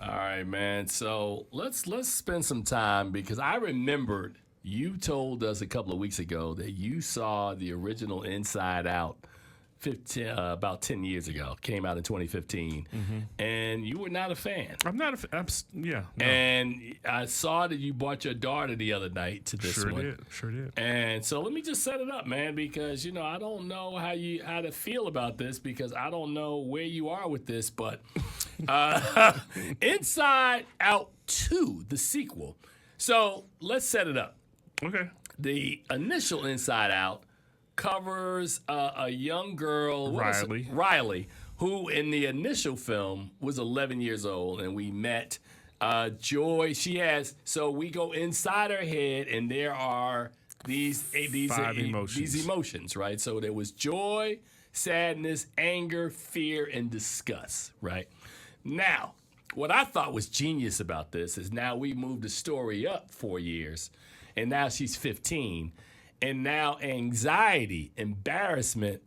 All right, man. So let's spend some time because I remembered you told us a couple of weeks ago that you saw the original Inside Out 15, about 10 years ago. Came out in 2015. And you were not a fan. I'm not a fan. Yeah. No. And I saw that you brought your daughter the other night to this one. Sure did. And so let me just set it up, man, because I don't know how to feel about this because I don't know where you are with this, but Inside Out 2, the sequel. So let's set it up. Okay. The initial Inside Out covers a young girl, Riley, who in the initial film was 11 years old, and we met Joy. So we go inside her head, and there are these emotions, right? So there was joy, sadness, anger, fear, and disgust, right? Now, what I thought was genius about this is now we moved the story up 4 years, and now she's 15. And now anxiety, embarrassment,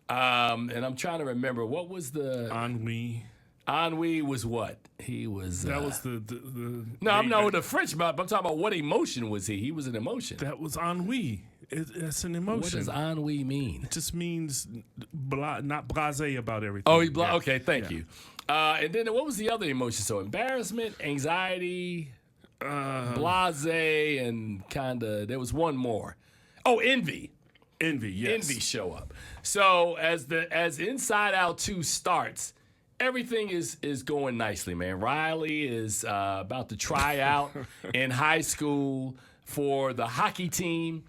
and I'm trying to remember, what was the... Ennui. Ennui was what? He was... That was the No, I'm not the French, but I'm talking about what emotion was he? He was an emotion. That was ennui. It's an emotion. What does ennui mean? It just means not blasé about everything. Oh, okay, thank you. And then what was the other emotion? So embarrassment, anxiety, blasé, and kind of... There was one more. Oh, envy. Envy, yes. Envy show up. So as Inside Out 2 starts, everything is going nicely, man. Riley is about to try out in high school for the hockey team.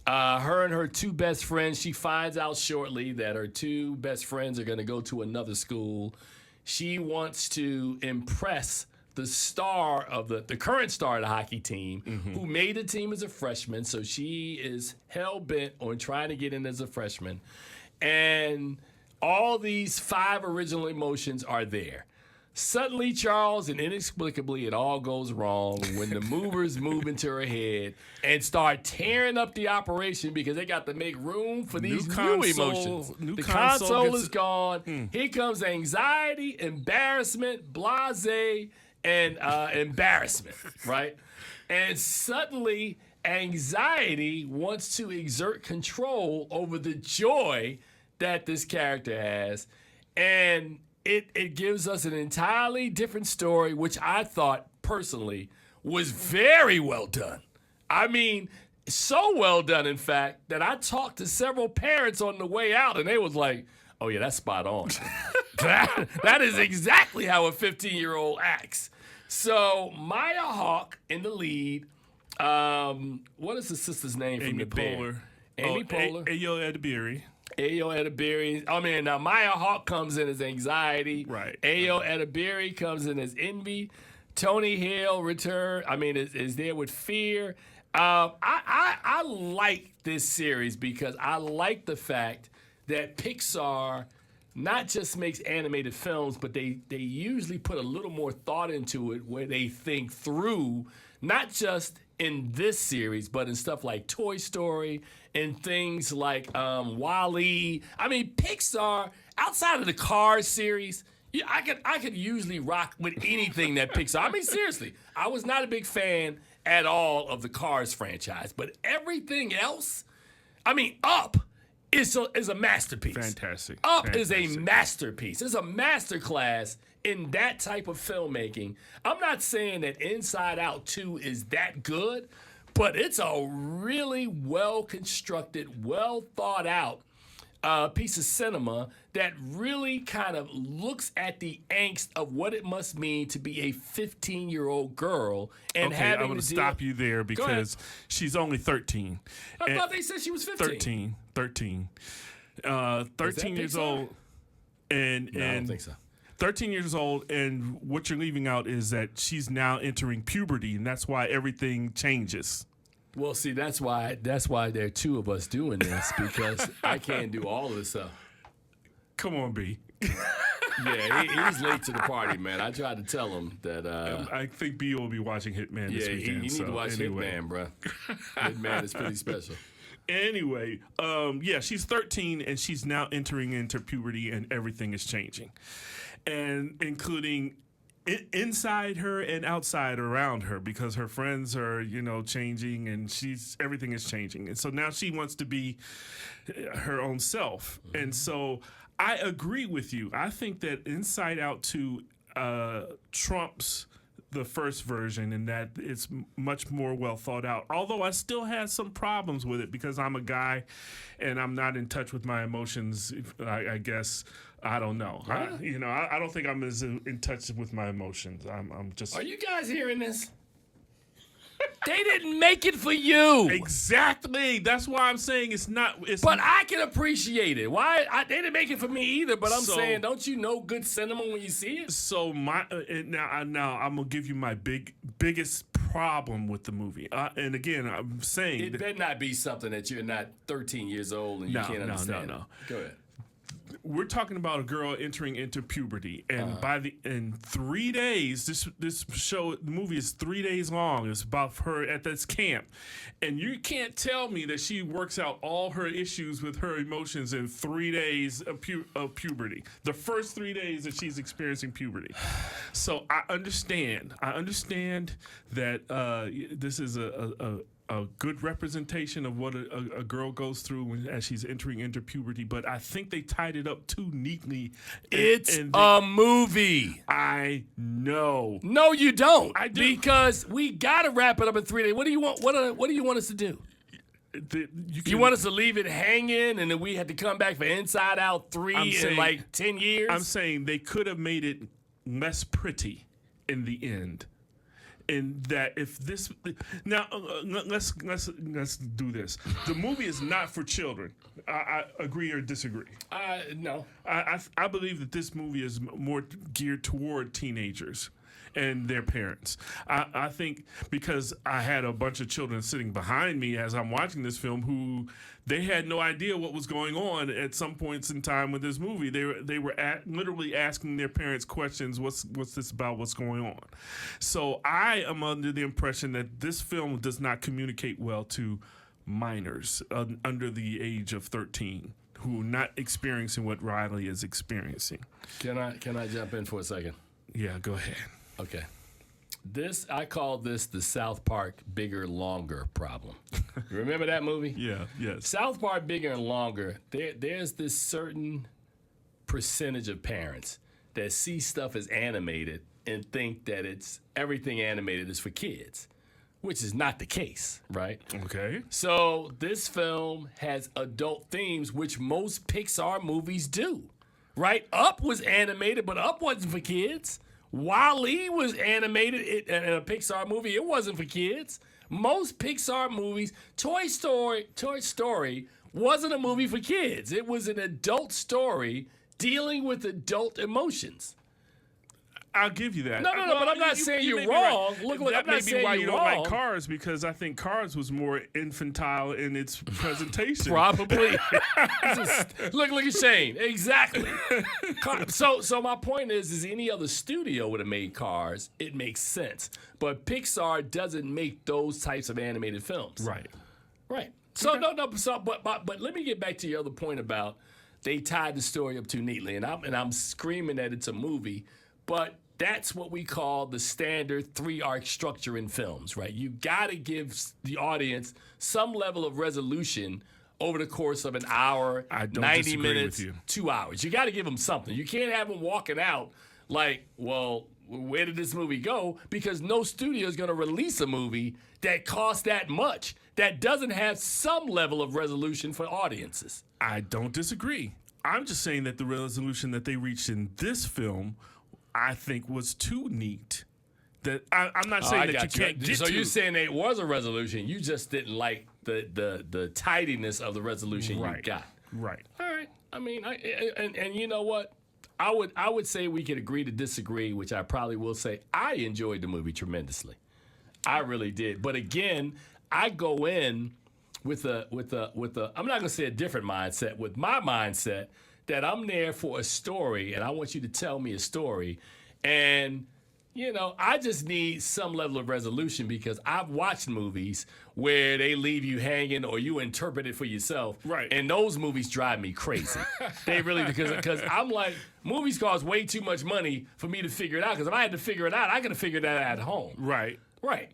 Her and her two best friends, she finds out shortly that her two best friends are going to go to another school. She wants to impress the star of the current star of the hockey team, who made the team as a freshman. So she is hell-bent on trying to get in as a freshman. And all these 5 original emotions are there. Suddenly, Charles, and inexplicably, it all goes wrong when the movers move into her head and start tearing up the operation because they got to make room for these new emotions. The console is gone. Here comes anxiety, embarrassment, blasé, and embarrassment, right? And suddenly, anxiety wants to exert control over the joy that this character has. And it gives us an entirely different story, which I thought, personally, was very well done. I mean, so well done, in fact, that I talked to several parents on the way out, and they was like, oh, yeah, that's spot on. that is exactly how a 15-year-old acts. So Maya Hawke in the lead. What is the sister's name from the band? Amy Poehler. Ayo Edebiri. Ayo Edebiri. I mean, now Maya Hawke comes in as anxiety. Right. Ayo Edebiri comes in as envy. Tony Hale is there with fear. I like this series because I like the fact that Pixar not just makes animated films, but they usually put a little more thought into it where they think through, not just in this series, but in stuff like Toy Story and things like WALL-E. I mean, Pixar, outside of the Cars series, I could usually rock with anything that Pixar. I mean, seriously, I was not a big fan at all of the Cars franchise, but everything else, I mean, Up is a masterpiece. Fantastic. Up is a masterpiece. It's a masterclass in that type of filmmaking. I'm not saying that Inside Out 2 is that good, but it's a really well-constructed, well-thought-out piece of cinema that really kind of looks at the angst of what it must mean to be a 15-year-old giral and having I'm going to stop you there because she's only 13. I thought they said she was 15. 13 years old. And I don't think so. 13 years old, and what you're leaving out is that she's now entering puberty, and that's why everything changes. Well, see, that's why there are two of us doing this, because I can't do all of this stuff. Come on, B. Yeah, he's late to the party, man. I tried to tell him that. I think B will be watching Hitman this weekend. You need to watch Hitman, bro. Hitman is pretty special. Anyway, she's 13, and she's now entering into puberty, and everything is changing, and including inside her and outside around her, because her friends are, changing, and everything is changing. And so now she wants to be her own self. Mm-hmm. And so I agree with you. I think that Inside Out 2 trumps the first version, and that it's much more well thought out. Although I still have some problems with it because I'm a guy and I'm not in touch with my emotions, I guess. I don't know. Yeah. I don't think I'm as in touch with my emotions. I'm just. Are you guys hearing this? They didn't make it for you. Exactly. That's why I'm saying it's not. But I can appreciate it. They didn't make it for me either. But I'm saying, don't you know good cinema when you see it? So now I'm gonna give you my biggest problem with the movie. And again, I'm saying it better not be something that you're not 13 years old and you can't understand. No. Go ahead. We're talking about a girl entering into puberty, and in 3 days, the movie is 3 days long. It's about her at this camp, and you can't tell me that she works out all her issues with her emotions in 3 days of puberty. The first 3 days that she's experiencing puberty. So I understand that this is a good representation of what a girl goes through as she's entering into puberty, but I think they tied it up too neatly. It's a movie. I know. No, you don't. I do. Because we gotta wrap it up in 3 days. What do you want? What do you want us to do? You want us to leave it hanging, and then we had to come back for Inside Out 3 in like 10 years? I'm saying they could have made it less pretty in the end. And that if this now let's do this. The movie is not for children. I agree or disagree. No. I believe that this movie is more geared toward teenagers and their parents. I think because I had a bunch of children sitting behind me as I'm watching this film who they had no idea what was going on at some points in time with this movie. They were literally asking their parents questions. What's this about? What's going on? So I am under the impression that this film does not communicate well to minors under the age of 13 who are not experiencing what Riley is experiencing. Can I jump in for a second? Yeah, go ahead. Okay. I call this the South Park Bigger Longer problem. You remember that movie? Yeah, yes. South Park Bigger and Longer, there's this certain percentage of parents that see stuff as animated and think that everything animated is for kids, which is not the case, right? Okay. So this film has adult themes, which most Pixar movies do, right? Up was animated, but Up wasn't for kids. Wall-E was animated in a Pixar movie. It wasn't for kids. Most Pixar movies, Toy Story wasn't a movie for kids. It was an adult story dealing with adult emotions. I'll give you that. No, but I'm not saying you're wrong. Right. Look, that I'm not may be saying why you're you don't wrong. like Cars, because I think Cars was more infantile in its presentation. Probably. Look at Shane. Exactly. So my point is any other studio would have made Cars. It makes sense. But Pixar doesn't make those types of animated films. Right. So okay. But let me get back to your other point about they tied the story up too neatly, and I'm screaming that it's a movie, but that's what we call the standard 3-arc structure in films, right? You got to give the audience some level of resolution over the course of an hour, 90 minutes, 2 hours. You got to give them something. You can't have them walking out like, well, where did this movie go? Because no studio is going to release a movie that costs that much, that doesn't have some level of resolution for audiences. I don't disagree. I'm just saying that the resolution that they reached in this film, I think, was too neat. That I'm not saying that you can't get So you're saying there was a resolution. You just didn't like the tidiness of the resolution you got. Right. All right. I mean, and you know what? I would say we could agree to disagree, which I probably will say. I enjoyed the movie tremendously. I really did. But again, I go in with a I'm not gonna say a different mindset, with my mindset that I'm there for a story and I want you to tell me a story. And You know, I just need some level of resolution because I've watched movies where they leave you hanging or you interpret it for yourself. Right. And those movies drive me crazy. They really, because I'm like, movies cost way too much money for me to figure it out. Because if I had to figure it out, I could have figured that out at home. Right. Right.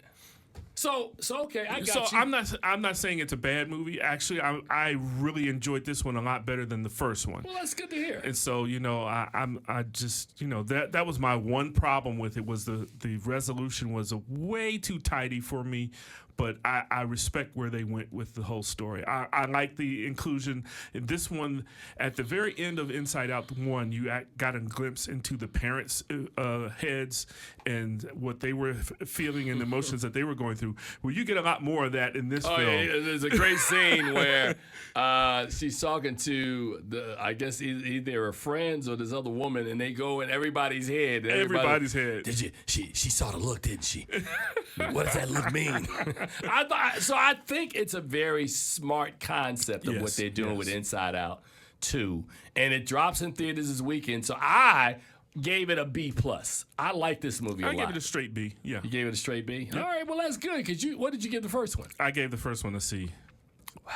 So okay, I got So you. I'm not saying it's a bad movie. Actually, I really enjoyed this one a lot better than the first one. Well, that's good to hear. And so, you know, I just, you know, that was my one problem with it was the resolution was way too tidy for me. But I respect where they went with the whole story. I like the inclusion. In this one, at the very end of Inside Out 1, you got a glimpse into the parents' heads and what they were feeling and the emotions that they were going through. Well, you get a lot more of that in this film. Yeah, there's a great scene where she's talking to I guess either her friends or this other woman, and they go in everybody's head. Everybody's head. Did you? She saw the look, didn't she? What does that look mean? I think it's a very smart concept of what they're doing with Inside Out 2, and it drops in theaters this weekend. So I gave it a B+. I like this movie a lot. I gave it a straight B. Yeah. You gave it a straight B? Yep. All right, well, that's good, because what did you give the first one? I gave the first one a C. Wow.